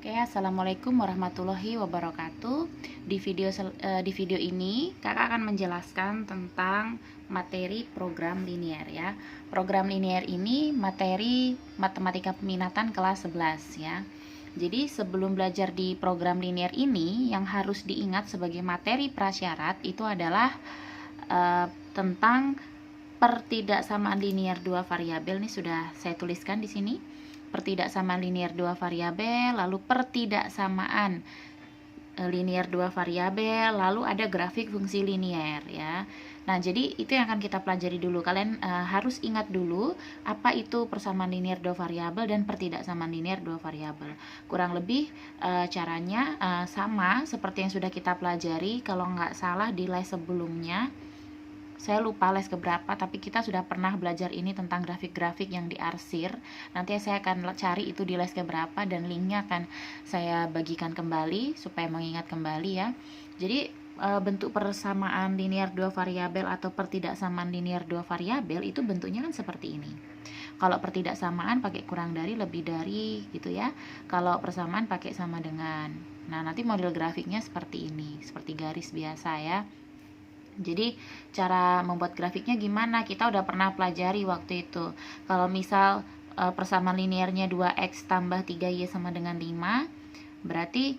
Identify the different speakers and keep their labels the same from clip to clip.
Speaker 1: Oke, assalamualaikum warahmatullahi wabarakatuh. Di video ini kakak akan menjelaskan tentang materi program linear ya. Program linear ini materi matematika peminatan kelas 11 ya. Jadi sebelum belajar di program linear ini, yang harus diingat sebagai materi prasyarat itu adalah tentang pertidaksamaan linear dua variabel. Ini sudah saya tuliskan di sini. Pertidaksamaan linear dua variabel, lalu pertidaksamaan linear dua variabel, lalu ada grafik fungsi linear ya. Nah, jadi itu yang akan kita pelajari dulu. Kalian harus ingat dulu apa itu persamaan linear dua variabel dan pertidaksamaan linear dua variabel. Kurang lebih caranya sama seperti yang sudah kita pelajari. Kalau nggak salah di les sebelumnya, saya lupa les keberapa, tapi kita sudah pernah belajar ini tentang grafik-grafik yang diarsir. Nanti saya akan cari itu di les keberapa dan linknya akan saya bagikan kembali supaya mengingat kembali ya. Jadi bentuk persamaan linear dua variabel atau pertidaksamaan linear dua variabel itu bentuknya kan seperti ini. Kalau pertidaksamaan pakai kurang dari, lebih dari gitu ya. Kalau persamaan pakai sama dengan. Nah, nanti model grafiknya seperti ini, seperti garis biasa ya. Jadi cara membuat grafiknya gimana? Kita udah pernah pelajari waktu itu. Kalau misal persamaan linearnya 2x tambah 3y sama dengan 5, berarti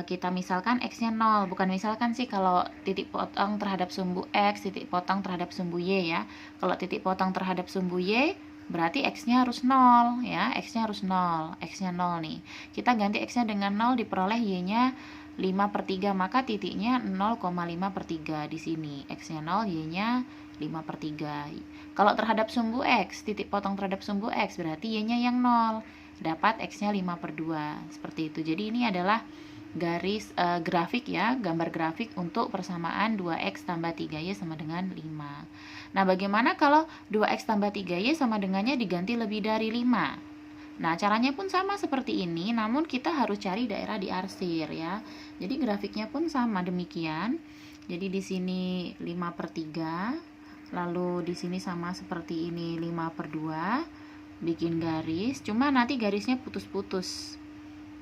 Speaker 1: kita misalkan x-nya 0. Bukan misalkan sih, kalau titik potong terhadap sumbu x, titik potong terhadap sumbu y ya. Kalau titik potong terhadap sumbu y, berarti x-nya harus 0 ya. X-nya harus 0. X-nya 0 nih. Kita ganti x-nya dengan 0, diperoleh y-nya 5/3, maka titiknya 0,5/3 di sini. X-nya 0, y-nya 5/3. Kalau terhadap sumbu x, titik potong terhadap sumbu x, berarti y-nya yang 0. Dapat x-nya 5/2. Seperti itu. Jadi ini adalah garis grafik ya, gambar grafik untuk persamaan 2x tambah 3y sama dengan 5. Nah, bagaimana kalau 2x tambah 3y sama dengannya diganti lebih dari 5? Nah, caranya pun sama seperti ini, namun kita harus cari daerah diarsir ya. Jadi grafiknya pun sama demikian. Jadi di sini 5/3, lalu di sini sama seperti ini 5/2, bikin garis, cuma nanti garisnya putus-putus.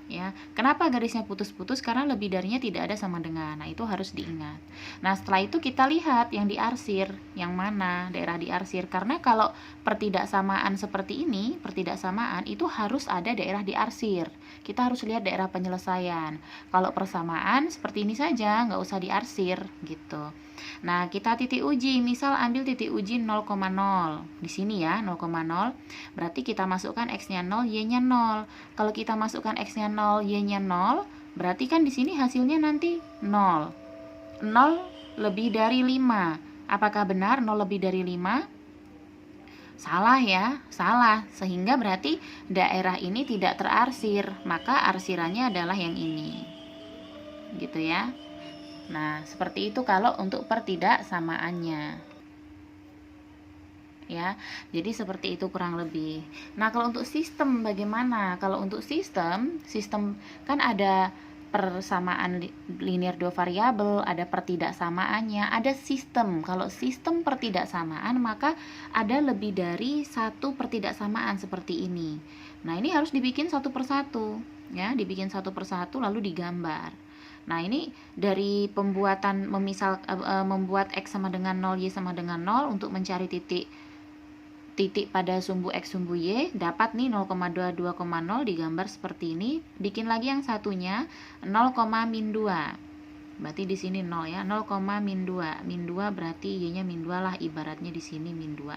Speaker 1: Ya, kenapa garisnya putus-putus? Karena lebih darinya tidak ada sama dengan. Nah, itu harus diingat. Nah, setelah itu kita lihat yang diarsir, yang mana daerah diarsir. Karena kalau pertidaksamaan seperti ini, pertidaksamaan itu harus ada daerah diarsir. Kita harus lihat daerah penyelesaian. Kalau persamaan seperti ini saja, nggak usah diarsir gitu. Nah, kita titik uji, misal ambil titik uji 0,0 di sini ya, 0,0. Berarti kita masukkan x-nya 0, y-nya 0. Kalau kita masukkan x-nya 0, y-nya 0, berarti kan di sini hasilnya nanti 0. 0 lebih dari 5. Apakah benar 0 lebih dari 5? Salah ya, salah. Sehingga berarti daerah ini tidak terarsir, maka arsirannya adalah yang ini. Gitu ya. Nah, seperti itu kalau untuk pertidaksamaannya. Ya, jadi seperti itu kurang lebih. Nah, kalau untuk sistem bagaimana? Kalau untuk sistem kan ada persamaan linear dua variabel, ada pertidaksamaannya, ada sistem. Kalau sistem pertidaksamaan, maka ada lebih dari satu pertidaksamaan seperti ini. Nah, ini harus dibikin satu persatu, ya, dibikin satu persatu lalu digambar. Nah, ini dari pembuatan membuat x sama dengan 0, y sama dengan 0 untuk mencari titik pada sumbu x sumbu y, dapat nih 0,22,0 digambar seperti ini. Bikin lagi yang satunya 0,-2. Berarti di sini 0 ya, 0,-2. Min 2 berarti y-nya min 2 lah, ibaratnya di sini min 2.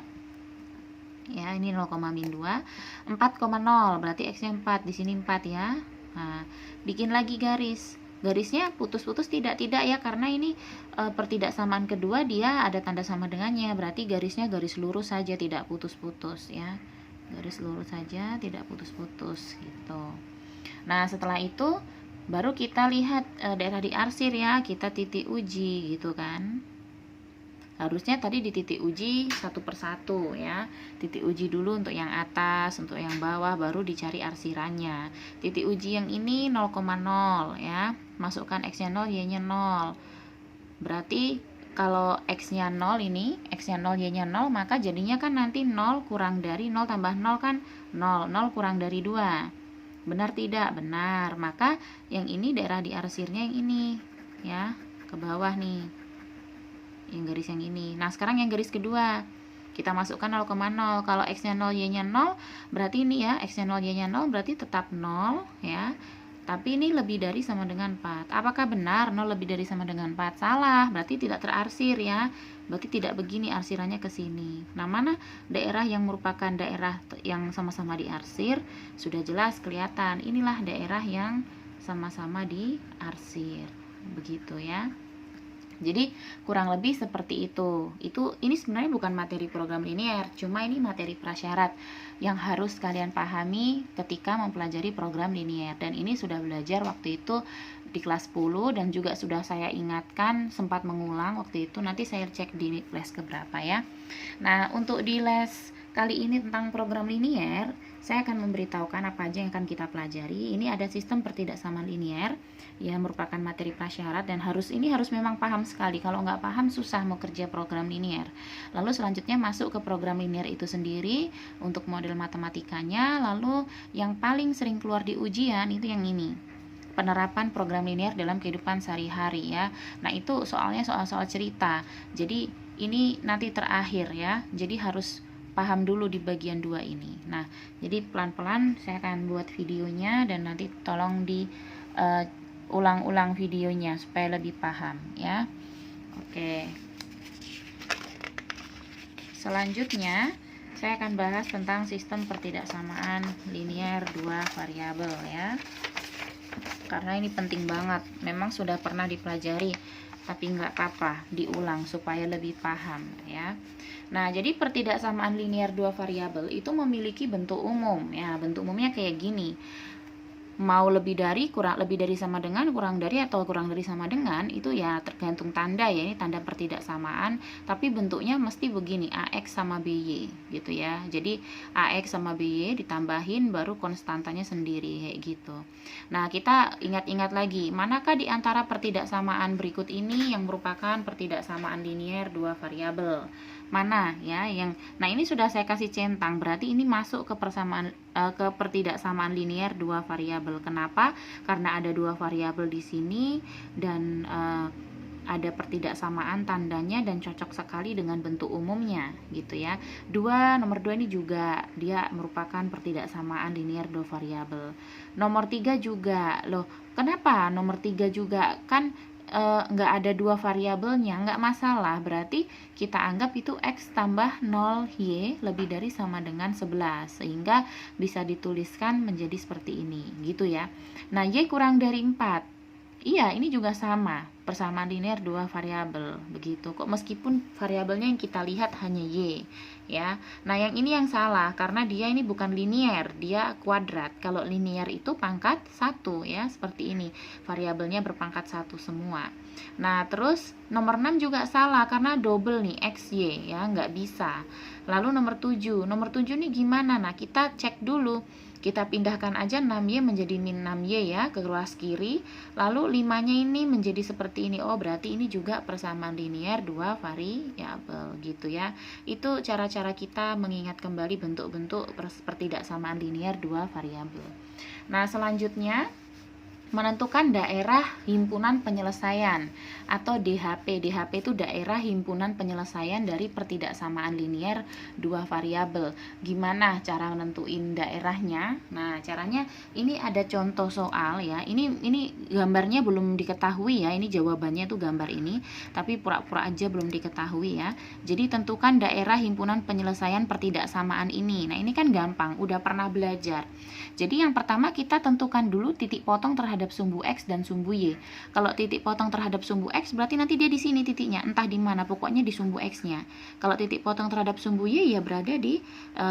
Speaker 1: Ya, ini 0,-2. 4,0 berarti x-nya 4, di sini 4 ya. Nah, bikin lagi garis. Garisnya putus-putus tidak ya, karena ini pertidaksamaan kedua dia ada tanda sama dengannya, berarti garisnya garis lurus saja, tidak putus-putus ya, garis lurus saja, tidak putus-putus gitu. Nah, setelah itu baru kita lihat daerah diarsir ya, kita titik uji gitu kan. Harusnya tadi di titik uji satu persatu ya. Titik uji dulu untuk yang atas, untuk yang bawah, baru dicari arsirannya. Titik uji yang ini 0,0 ya. Masukkan x-nya 0, y-nya 0. Berarti kalau x-nya 0 ini, x-nya 0, y-nya 0, maka jadinya kan nanti 0 kurang dari 0 tambah 0 kan 0. 0 kurang dari 2. Benar tidak? Benar. Maka yang ini daerah diarsirnya yang ini, ya, ke bawah nih. Yang garis yang ini. Nah, sekarang yang garis kedua. Kita masukkan 0,0. Kalau X-nya 0, Y-nya 0, berarti ini ya, X-nya 0, Y-nya 0, berarti tetap 0, ya. Tapi ini lebih dari sama dengan 4. Apakah benar 0 lebih dari sama dengan 4? Salah, berarti tidak terarsir ya. Berarti tidak begini arsirannya ke sini. Nah, mana daerah yang merupakan daerah yang sama-sama diarsir? Sudah jelas kelihatan. Inilah daerah yang sama-sama diarsir. Begitu ya. Jadi kurang lebih seperti itu. Ini sebenarnya bukan materi program linear, cuma ini materi prasyarat yang harus kalian pahami ketika mempelajari program linear. Dan ini sudah belajar waktu itu di kelas 10 dan juga sudah saya ingatkan, sempat mengulang waktu itu. Nanti saya cek di les keberapa ya. Nah, untuk di les kali ini tentang program linear, saya akan memberitahukan apa aja yang akan kita pelajari. Ini ada sistem pertidaksamaan linear, ya, merupakan materi prasyarat dan harus memang paham sekali. Kalau nggak paham susah mau kerja program linear. Lalu selanjutnya masuk ke program linear itu sendiri untuk model matematikanya. Lalu yang paling sering keluar di ujian itu yang ini, penerapan program linear dalam kehidupan sehari-hari ya. Nah, itu soalnya soal-soal cerita. Jadi ini nanti terakhir ya. Jadi harus paham dulu di bagian 2 ini. Nah, jadi pelan-pelan saya akan buat videonya dan nanti tolong di ulang-ulang videonya supaya lebih paham ya. Oke. Selanjutnya saya akan bahas tentang sistem pertidaksamaan linear 2 variabel ya. Karena ini penting banget. Memang sudah pernah dipelajari, tapi nggak apa-apa diulang supaya lebih paham ya. Nah, jadi pertidaksamaan linear 2 variabel itu memiliki bentuk umum ya. Bentuk umumnya kayak gini. Mau lebih dari, kurang lebih dari sama dengan, kurang dari atau kurang dari sama dengan, itu ya tergantung tanda ya. Ini tanda pertidaksamaan, tapi bentuknya mesti begini, AX sama BY gitu ya. Jadi AX sama BY ditambahin baru konstantanya sendiri kayak gitu. Nah, kita ingat-ingat lagi, manakah di antara pertidaksamaan berikut ini yang merupakan pertidaksamaan linear 2 variabel? Mana ya yang, nah ini sudah saya kasih centang, berarti ini masuk ke ke pertidaksamaan linear 2 variabel. Kenapa? Karena ada 2 variabel di sini dan ada pertidaksamaan tandanya dan cocok sekali dengan bentuk umumnya gitu ya. Nomor 2 ini juga dia merupakan pertidaksamaan linear 2 variabel. Nomor 3 juga. Loh, kenapa nomor 3 juga? Kan nggak ada 2 variabelnya, nggak masalah, berarti kita anggap itu X tambah 0Y lebih dari sama dengan 11, sehingga bisa dituliskan menjadi seperti ini gitu ya. Nah, Y kurang dari 4, iya ini juga sama, persamaan linear 2 variabel begitu kok, meskipun variabelnya yang kita lihat hanya Y ya. Nah, yang ini yang salah karena dia ini bukan linear, dia kuadrat. Kalau linear itu pangkat 1 ya, seperti ini. Variabelnya berpangkat 1 semua. Nah, terus nomor 6 juga salah karena double nih XY ya, nggak bisa. Lalu nomor 7. Nomor 7 nih gimana? Nah, kita cek dulu. Kita pindahkan aja 6Y menjadi min 6Y ya ke ruas kiri. Lalu 5-nya ini menjadi seperti ini. Oh, berarti ini juga persamaan linear 2 variabel gitu ya. Itu cara-cara kita mengingat kembali bentuk-bentuk pertidaksamaan linear 2 variabel. Nah, selanjutnya menentukan daerah himpunan penyelesaian atau DHP. DHP itu daerah himpunan penyelesaian dari pertidaksamaan linear 2 variabel. Gimana cara menentuin daerahnya? Nah, caranya ini ada contoh soal ya. Ini gambarnya belum diketahui ya. Ini jawabannya tuh gambar ini, tapi pura-pura aja belum diketahui ya. Jadi tentukan daerah himpunan penyelesaian pertidaksamaan ini. Nah, ini kan gampang, udah pernah belajar. Jadi yang pertama kita tentukan dulu titik potong terhadap sumbu X dan sumbu Y. Kalau titik potong terhadap sumbu X berarti nanti dia di sini titiknya, entah di mana, pokoknya di sumbu X-nya. Kalau titik potong terhadap sumbu Y ya berada di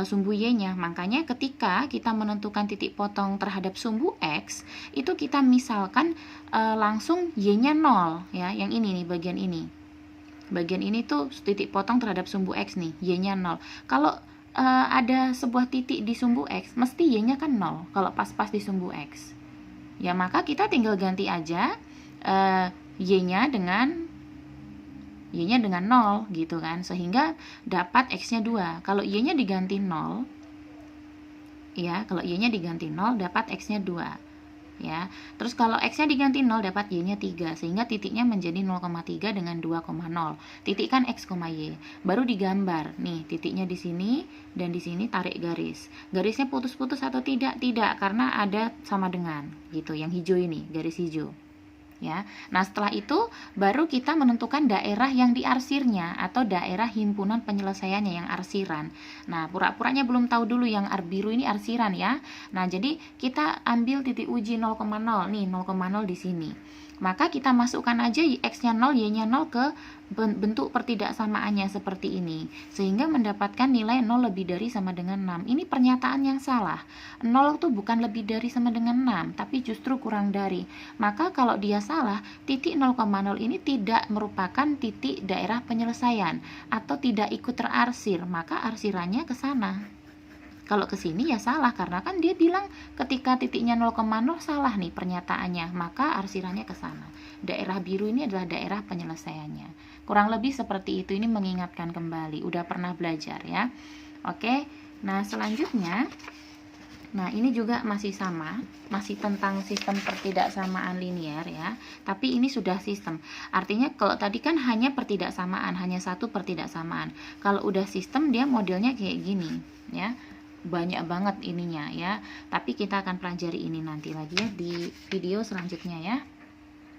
Speaker 1: sumbu Y-nya. Makanya ketika kita menentukan titik potong terhadap sumbu X, itu kita misalkan langsung Y-nya 0 ya. Yang ini nih, bagian ini. Bagian ini tuh titik potong terhadap sumbu X nih, Y-nya 0. Kalau ada sebuah titik di sumbu X, mesti Y-nya kan 0 kalau pas-pas di sumbu X. Ya, maka kita tinggal ganti aja Y-nya dengan 0 gitu kan, sehingga dapat X-nya 2. Kalau Y-nya diganti 0, ya. Kalau Y-nya diganti 0 dapat X-nya 2. Ya. Terus kalau X-nya diganti 0 dapat Y-nya 3, sehingga titiknya menjadi 0,3 dengan 2,0. Titik kan X, Y. Baru digambar. Nih, titiknya di sini dan di sini tarik garis. Garisnya putus-putus atau tidak? Tidak, karena ada sama dengan gitu. Yang hijau ini, garis hijau. Ya. Nah, setelah itu baru kita menentukan daerah yang diarsirnya atau daerah himpunan penyelesaiannya yang arsiran. Nah, pura-puranya belum tahu dulu yang biru ini arsiran ya. Nah, jadi kita ambil titik uji 0,0 nih, 0,0 di sini. Maka kita masukkan aja X-nya 0, Y-nya 0 ke bentuk pertidaksamaannya seperti ini, sehingga mendapatkan nilai 0 lebih dari sama dengan 6. Ini pernyataan yang salah. 0 itu bukan lebih dari sama dengan 6, tapi justru kurang dari. Maka kalau dia salah, titik 0,0 ini tidak merupakan titik daerah penyelesaian atau tidak ikut terarsir, maka arsirannya ke sana. Kalau ke sini ya salah, karena kan dia bilang ketika titiknya 0,0 salah nih pernyataannya, maka arsirannya ke sana. Daerah biru ini adalah daerah penyelesaiannya. Kurang lebih seperti itu, ini mengingatkan kembali, udah pernah belajar ya. Oke, nah selanjutnya, nah ini juga masih sama, masih tentang sistem pertidaksamaan linear ya, tapi ini sudah sistem. Artinya kalau tadi kan hanya pertidaksamaan, hanya satu pertidaksamaan. Kalau udah sistem dia modelnya kayak gini ya. Banyak banget ininya ya, tapi kita akan pelajari ini nanti lagi ya di video selanjutnya ya.